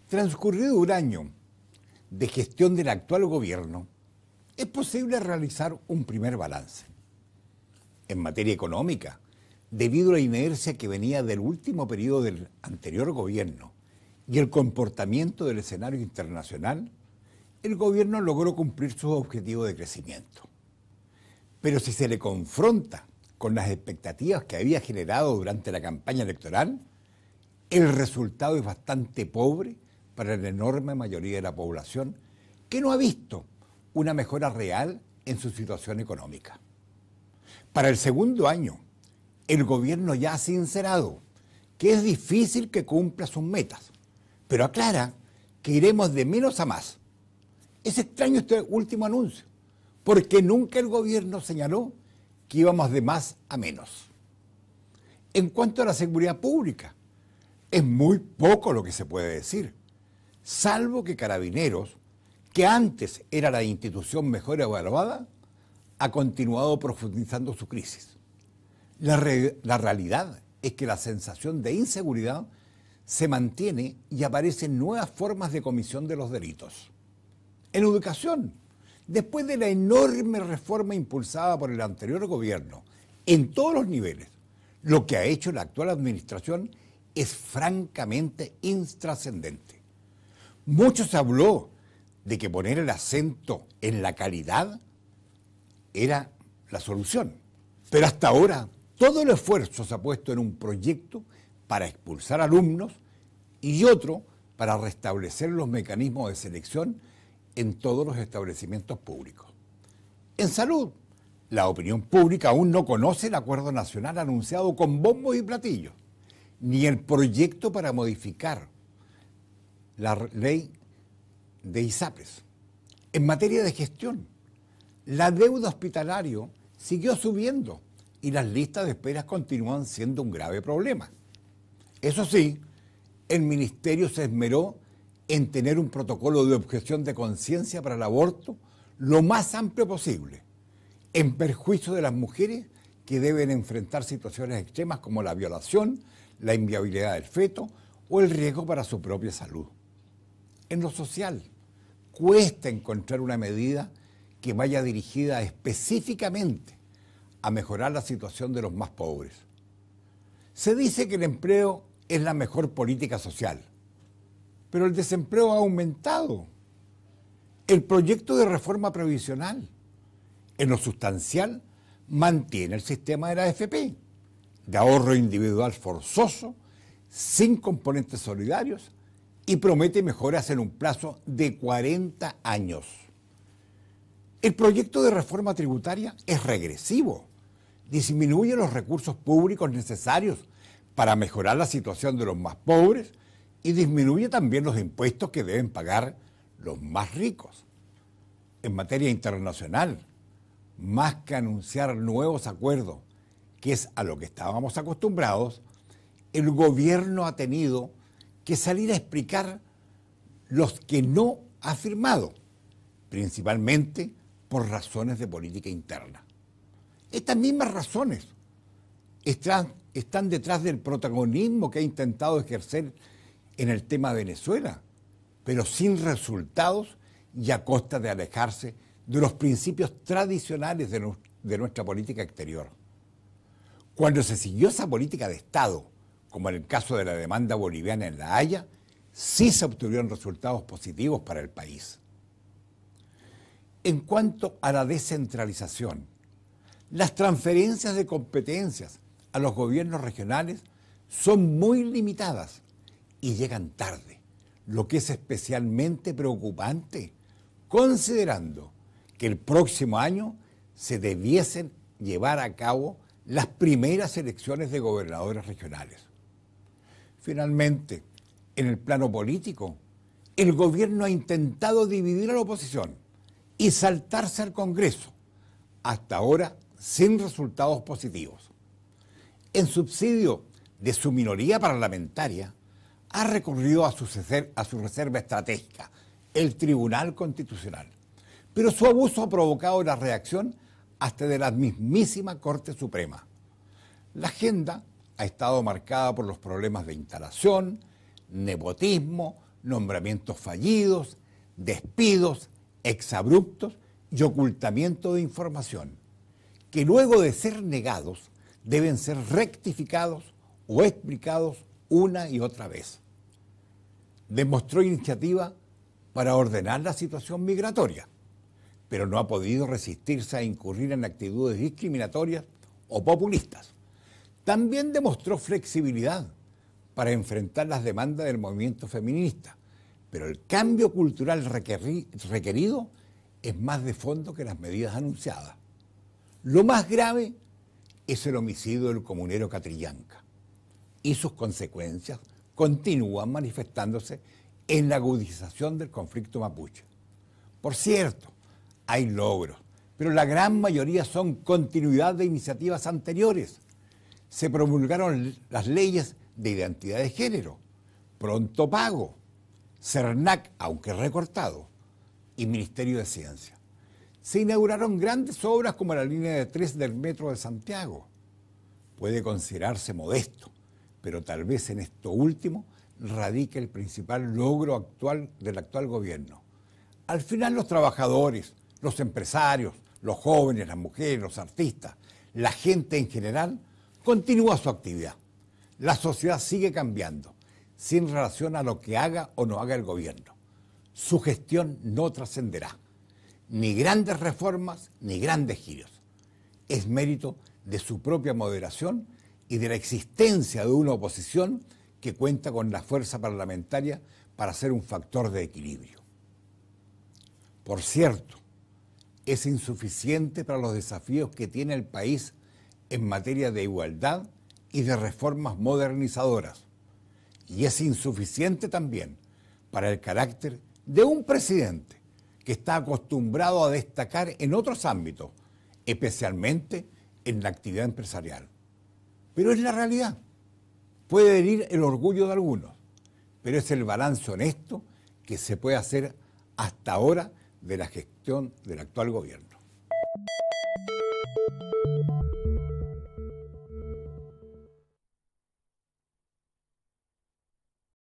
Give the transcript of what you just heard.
Transcurrido un año de gestión del actual gobierno, es posible realizar un primer balance. En materia económica, debido a la inercia que venía del último periodo del anterior gobierno y el comportamiento del escenario internacional, el gobierno logró cumplir sus objetivos de crecimiento. Pero si se le confronta con las expectativas que había generado durante la campaña electoral, el resultado es bastante pobre para la enorme mayoría de la población que no ha visto una mejora real en su situación económica. Para el segundo año, el gobierno ya ha sincerado que es difícil que cumpla sus metas, pero aclara que iremos de menos a más. Es extraño este último anuncio, porque nunca el gobierno señaló que íbamos de más a menos. En cuanto a la seguridad pública, es muy poco lo que se puede decir, salvo que Carabineros, que antes era la institución mejor evaluada, ha continuado profundizando su crisis. La realidad es que la sensación de inseguridad se mantiene y aparecen nuevas formas de comisión de los delitos. En educación, después de la enorme reforma impulsada por el anterior gobierno, en todos los niveles, lo que ha hecho la actual administración es francamente intrascendente. Mucho se habló de que poner el acento en la calidad era la solución, pero hasta ahora todo el esfuerzo se ha puesto en un proyecto para expulsar alumnos y otro para restablecer los mecanismos de selección en todos los establecimientos públicos. En salud, la opinión pública aún no conoce el acuerdo nacional anunciado con bombos y platillos, ni el proyecto para modificar la ley de ISAPRES. En materia de gestión, la deuda hospitalaria siguió subiendo y las listas de espera continúan siendo un grave problema. Eso sí, el ministerio se esmeró en tener un protocolo de objeción de conciencia para el aborto lo más amplio posible, en perjuicio de las mujeres que deben enfrentar situaciones extremas como la violación, la inviabilidad del feto o el riesgo para su propia salud. En lo social, cuesta encontrar una medida que vaya dirigida específicamente a mejorar la situación de los más pobres. Se dice que el empleo es la mejor política social, pero el desempleo ha aumentado. El proyecto de reforma previsional, en lo sustancial, mantiene el sistema de la AFP, de ahorro individual forzoso, sin componentes solidarios, y promete mejoras en un plazo de 40 años. El proyecto de reforma tributaria es regresivo, disminuye los recursos públicos necesarios para mejorar la situación de los más pobres y disminuye también los impuestos que deben pagar los más ricos. En materia internacional, más que anunciar nuevos acuerdos, que es a lo que estábamos acostumbrados, el gobierno ha tenido que salir a explicar los que no ha firmado, principalmente por razones de política interna. Estas mismas razones están detrás del protagonismo que ha intentado ejercer en el tema de Venezuela, pero sin resultados y a costa de alejarse de los principios tradicionales de nuestra política exterior. Cuando se siguió esa política de Estado, como en el caso de la demanda boliviana en La Haya, sí se obtuvieron resultados positivos para el país. En cuanto a la descentralización, las transferencias de competencias a los gobiernos regionales son muy limitadas y llegan tarde, lo que es especialmente preocupante, considerando que el próximo año se debiesen llevar a cabo las primeras elecciones de gobernadores regionales. Finalmente, en el plano político, el gobierno ha intentado dividir a la oposición y saltarse al Congreso, hasta ahora sin resultados positivos. En subsidio de su minoría parlamentaria, ha recurrido a su reserva estratégica, el Tribunal Constitucional. Pero su abuso ha provocado la reacción hasta de la mismísima Corte Suprema. La agenda ha estado marcada por los problemas de instalación, nepotismo, nombramientos fallidos, despidos, exabruptos y ocultamiento de información, que luego de ser negados deben ser rectificados o explicados una y otra vez. Demostró iniciativa para ordenar la situación migratoria, pero no ha podido resistirse a incurrir en actitudes discriminatorias o populistas. También demostró flexibilidad para enfrentar las demandas del movimiento feminista, pero el cambio cultural requerido es más de fondo que las medidas anunciadas. Lo más grave es el homicidio del comunero Catrillanca, y sus consecuencias continúan manifestándose en la agudización del conflicto mapuche. Por cierto, hay logros, pero la gran mayoría son continuidad de iniciativas anteriores. Se promulgaron las leyes de identidad de género, pronto pago, CERNAC, aunque recortado, y Ministerio de Ciencia. Se inauguraron grandes obras como la línea de 3 del Metro de Santiago. Puede considerarse modesto, pero tal vez en esto último radica el principal logro del actual gobierno. Al final los trabajadores, los empresarios, los jóvenes, las mujeres, los artistas, la gente en general, continúa su actividad. La sociedad sigue cambiando, sin relación a lo que haga o no haga el gobierno. Su gestión no trascenderá. Ni grandes reformas, ni grandes giros. Es mérito de su propia moderación y de la existencia de una oposición que cuenta con la fuerza parlamentaria para ser un factor de equilibrio. Por cierto, es insuficiente para los desafíos que tiene el país en materia de igualdad y de reformas modernizadoras. Y es insuficiente también para el carácter de un presidente que está acostumbrado a destacar en otros ámbitos, especialmente en la actividad empresarial. Pero es la realidad. Puede herir el orgullo de algunos, pero es el balance honesto que se puede hacer hasta ahora de la gestión del actual gobierno.